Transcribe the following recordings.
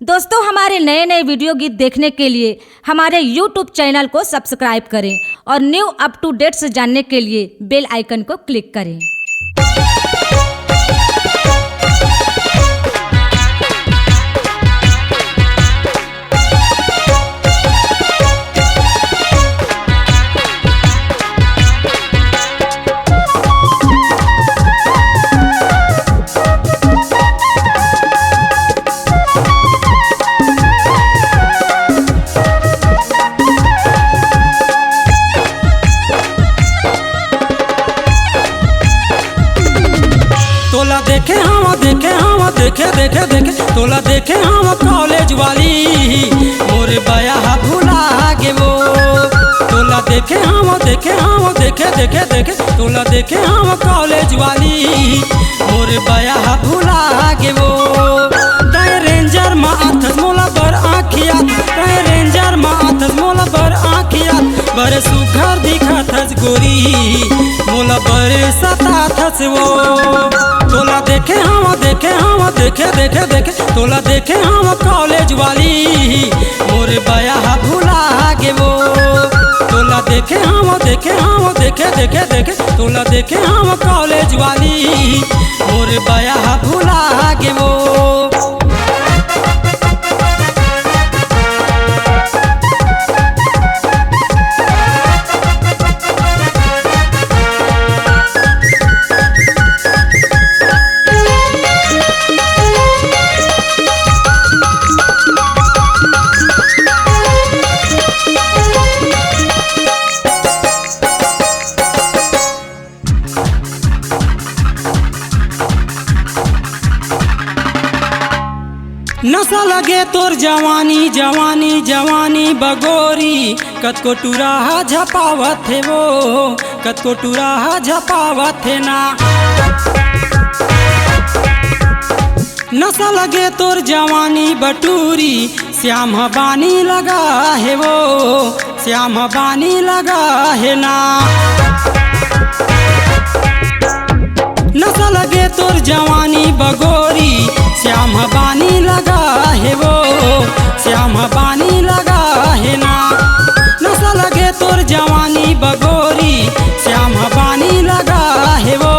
दोस्तों, हमारे नए नए वीडियो गीत देखने के लिए हमारे YouTube चैनल को सब्सक्राइब करें और न्यू अप टू डेट्स जानने के लिए बेल आइकन को क्लिक करें। तोला देखे तोला देखे हम कॉलेज वाली मोरे बया भुला गे वो। तोला देखे तोला देखे हम कॉलेज वाली मोरे बया भुला गे वो। तय रेंजर मा आथस मोला बर आँखिया, तय रेंजर मा आथस मोला बर आँखिया, बड़े सुघर दिखथस गोरी मोला बड़े सताथस वो। तोला देखे तोला देखे हम कॉलेज वाली मोरे बया भुला गे वो। तोला देखे तोला देखे हम कॉलेज वाली मोरे बया भुला गे वो। नशा लगे तोर जवानी जवानी जवानी बगोरी, कतको टुराहा झपावत है वो, कतको टुराहा झपावत है ना। नशा लगे तोर जवानी बटूरी, श्याम बानी लगा है वो, श्याम बानी लगा है ना। नशा लगे तोर जवानी बगोरी, श्याम बानी लगा है वो, श्याम बानी लगा है ना। नशा लगे तोर जवानी बगोरी, श्याम बानी लगा है वो,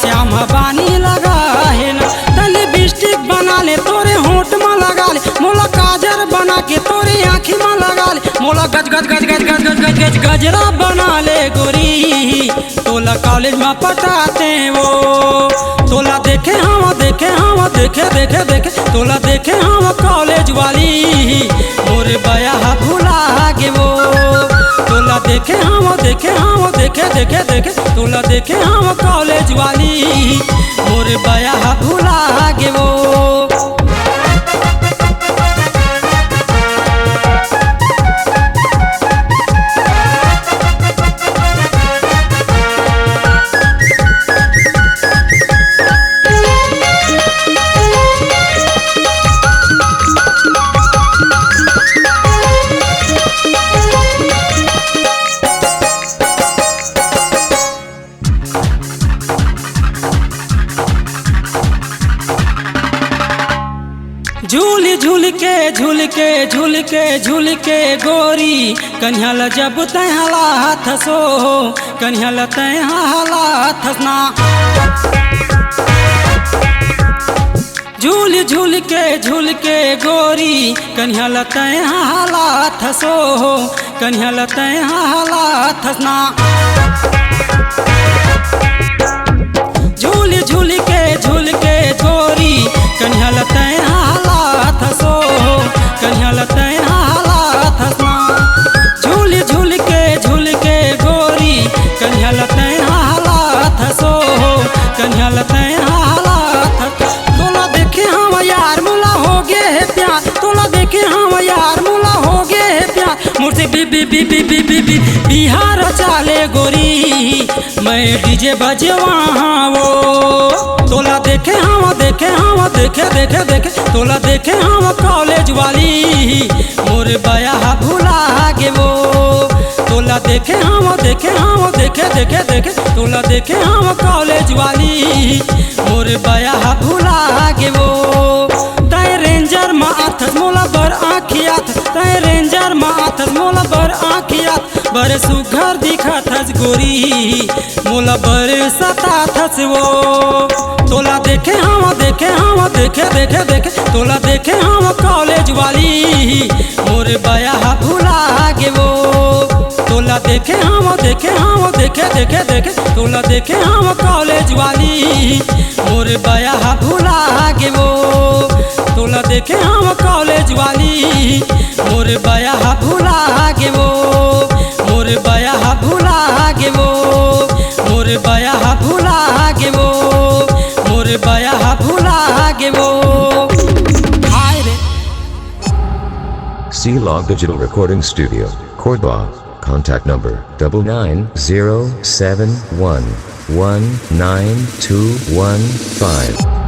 श्याम बानी लगा है ना। तले बिस्टिक बना ले तोरे होंठ में लगा ले, मोला काजर बना के तोरे आँखी में लगा ले, मोला गज गज गज गज गज गज गज गज गजरा बना ले गोरी, तोला कॉलेज में पटाते वो। तोला देखे तोला देखे हम कॉलेज वाली मोरे बया भुला गे वो। तोला देखे तोला देखे हम कॉलेज वाली मोरे बया भुला गे वो। झूल के गोरी कन्हला जब तहला हथसो, कन्हला तहला हथसना। झूल के गोरी कन्हला तहला हथसो, कन्हला तहला हथसना। झूल के गोरी कन्हला तहला हथसो, कन्हला तहला हथसना। झूल के गोरी कन्हला तहला हथसो, कन्हला तहला हथस। तोला देखे हम यार मुला हो गे है प्यार, तोला देखे हम यार मुला हो गे है प्यार, मुझसे बी बी बी बी बी बी बी बिहार चाले गोरी, मैं डीजे बजवा वो। तोला देखे तोला देखे हम कॉलेज वाली मोरे बया भुला गे वो। तोला देखे तोला देखे हम कॉलेज वाली मोरे बया भुला गे वो। तय रेंजर मा मोला बर आँखिया बर सुघर दिखा थस गोरी मोला बर सता थस वो तोला देखे हम देखे तोला देखे हम कॉलेज वाली मोरे बया भुला गे वो तोला देखे हम देखे तोला देखे हम कॉलेज वाली मोरे बया भुला गे वो तोला देखे हम कॉलेज वाली मोरे बया भुला गे वो मोरे बया भुला गे वो मोरे बया भुला गे वो मोरे बया भुला गे वो हाय रे C-Log Digital Recording Studio, Cordoba. Contact number 99071192215.